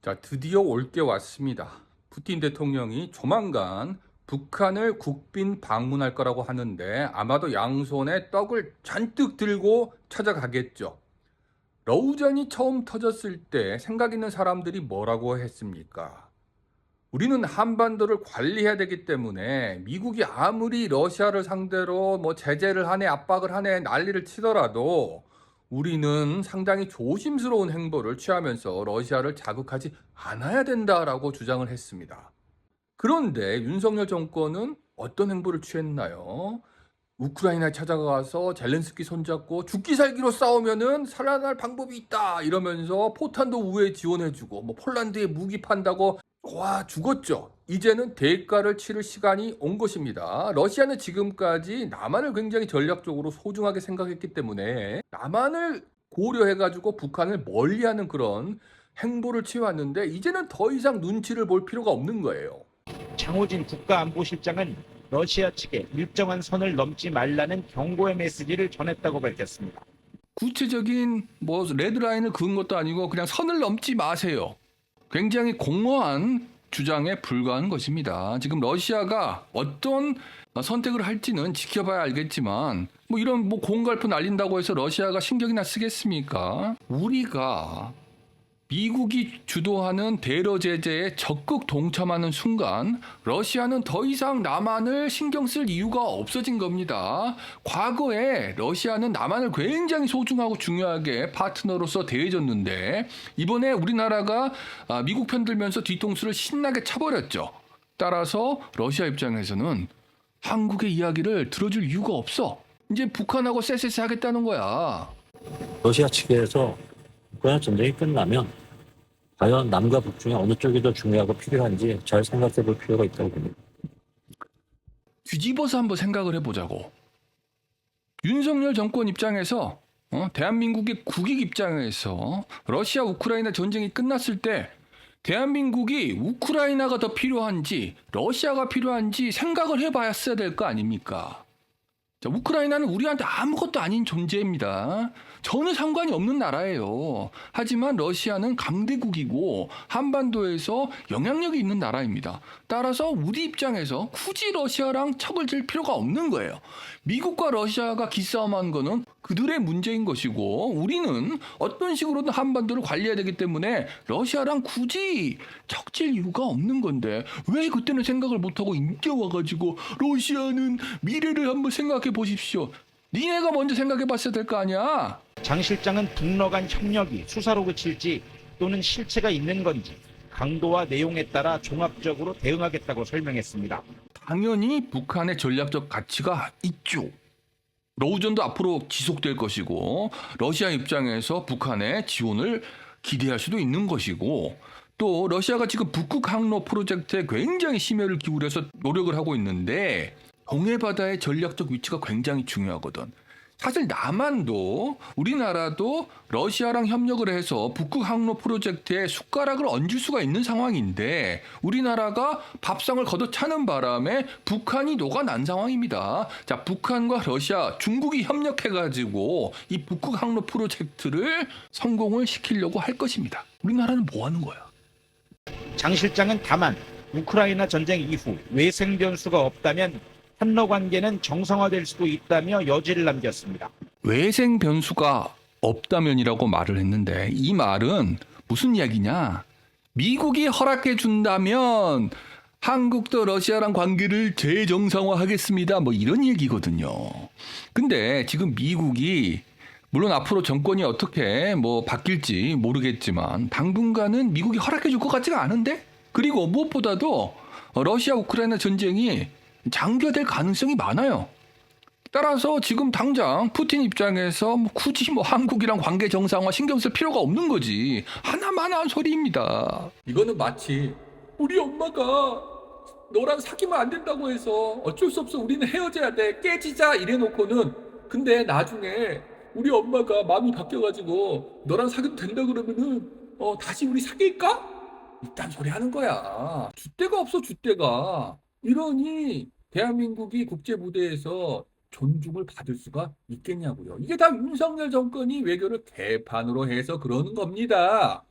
자, 드디어 올 게 왔습니다. 푸틴 대통령이 조만간 북한을 국빈 방문할 거라고 하는데 아마도 양손에 떡을 잔뜩 들고 찾아가겠죠. 러우전이 처음 터졌을 때 생각 있는 사람들이 뭐라고 했습니까? 우리는 한반도를 관리해야 되기 때문에 미국이 아무리 러시아를 상대로 뭐 제재를 하네, 압박을 하네, 난리를 치더라도 우리는 상당히 조심스러운 행보를 취하면서 러시아를 자극하지 않아야 된다라고 주장을 했습니다. 그런데 윤석열 정권은 어떤 행보를 취했나요? 우크라이나에 찾아가서 젤렌스키 손잡고 죽기 살기로 싸우면은 살아날 방법이 있다 이러면서 포탄도 우회 지원해주고 뭐 폴란드에 무기 판다고 와 죽었죠. 이제는 대가를 치를 시간이 온 것입니다. 러시아는 지금까지 남한을 굉장히 전략적으로 소중하게 생각했기 때문에 남한을 고려해가지고 북한을 멀리하는 그런 행보를 취해왔는데 이제는 더 이상 눈치를 볼 필요가 없는 거예요. 장호진 국가안보실장은 러시아 측에 일정한 선을 넘지 말라는 경고의 메시지를 전했다고 밝혔습니다. 구체적인 뭐 레드라인을 그은 것도 아니고 그냥 선을 넘지 마세요. 굉장히 공허한 주장에 불과한 것입니다. 지금 러시아가 어떤 선택을 할지는 지켜봐야 알겠지만 뭐 이런 뭐 공갈포 날린다고 해서 러시아가 신경이나 쓰겠습니까? 우리가 미국이 주도하는 대러 제재에 적극 동참하는 순간 러시아는 더 이상 남한을 신경 쓸 이유가 없어진 겁니다. 과거에 러시아는 남한을 굉장히 소중하고 중요하게 파트너로서 대해줬는데 이번에 우리나라가 미국 편들면서 뒤통수를 신나게 쳐버렸죠. 따라서 러시아 입장에서는 한국의 이야기를 들어줄 이유가 없어. 이제 북한하고 쎄쎄쎄 하겠다는 거야. 러시아 측에서 우크라이나 전쟁이 끝나면 과연 남과 북 중에 어느 쪽이 더 중요하고 필요한지 잘 생각해 볼 필요가 있다고 봅니다. 뒤집어서 한번 생각을 해보자고. 윤석열 정권 입장에서 대한민국의 국익 입장에서 러시아 우크라이나 전쟁이 끝났을 때 대한민국이 우크라이나가 더 필요한지 러시아가 필요한지 생각을 해봤어야 될 거 아닙니까? 자, 우크라이나는 우리한테 아무것도 아닌 존재입니다. 전혀 상관이 없는 나라예요. 하지만 러시아는 강대국이고 한반도에서 영향력이 있는 나라입니다. 따라서 우리 입장에서 굳이 러시아랑 척을 질 필요가 없는 거예요. 미국과 러시아가 기싸움한 거는 그들의 문제인 것이고 우리는 어떤 식으로든 한반도를 관리해야 되기 때문에 러시아랑 굳이 척질 이유가 없는 건데 왜 그때는 생각을 못하고 이제 와가지고 러시아는 미래를 한번 생각해 보십시오. 니네가 먼저 생각해 봤어야 될 거 아니야. 장 실장은 북러 간 협력이 수사로 그칠지 또는 실체가 있는 건지 강도와 내용에 따라 종합적으로 대응하겠다고 설명했습니다. 당연히 북한의 전략적 가치가 있죠. 러우전도 앞으로 지속될 것이고 러시아 입장에서 북한의 지원을 기대할 수도 있는 것이고 또 러시아가 지금 북극 항로 프로젝트에 굉장히 심혈을 기울여서 노력을 하고 있는데 동해바다의 전략적 위치가 굉장히 중요하거든. 사실 남한도 우리나라도 러시아랑 협력을 해서 북극 항로 프로젝트에 숟가락을 얹을 수가 있는 상황인데 우리나라가 밥상을 걷어차는 바람에 북한이 녹아난 상황입니다. 자, 북한과 러시아, 중국이 협력해가지고 이 북극 항로 프로젝트를 성공을 시키려고 할 것입니다. 우리나라는 뭐 하는 거야? 장 실장은 다만 우크라이나 전쟁 이후 외생 변수가 없다면 한러 관계는 정상화될 수도 있다며 여지를 남겼습니다. 외생 변수가 없다면이라고 말을 했는데 이 말은 무슨 이야기냐? 미국이 허락해 준다면 한국도 러시아랑 관계를 재정상화하겠습니다. 뭐 이런 얘기거든요. 근데 지금 미국이 물론 앞으로 정권이 어떻게 뭐 바뀔지 모르겠지만 당분간은 미국이 허락해 줄 것 같지가 않은데? 그리고 무엇보다도 러시아 우크라이나 전쟁이 장기화될 가능성이 많아요. 따라서 지금 당장 푸틴 입장에서 굳이 한국이랑 관계 정상화 신경 쓸 필요가 없는 거지. 하나만한 소리입니다. 이거는 마치 우리 엄마가 너랑 사귀면 안 된다고 해서 어쩔 수 없어 우리는 헤어져야 돼 깨지자 이래놓고는 근데 나중에 우리 엄마가 마음이 바뀌어가지고 너랑 사귀어도 된다 그러면은 다시 우리 사귈까? 이딴 소리 하는 거야. 줏대가 없어 줏대가. 이러니 대한민국이 국제 무대에서 존중을 받을 수가 있겠냐고요. 이게 다 윤석열 정권이 외교를 개판으로 해서 그러는 겁니다.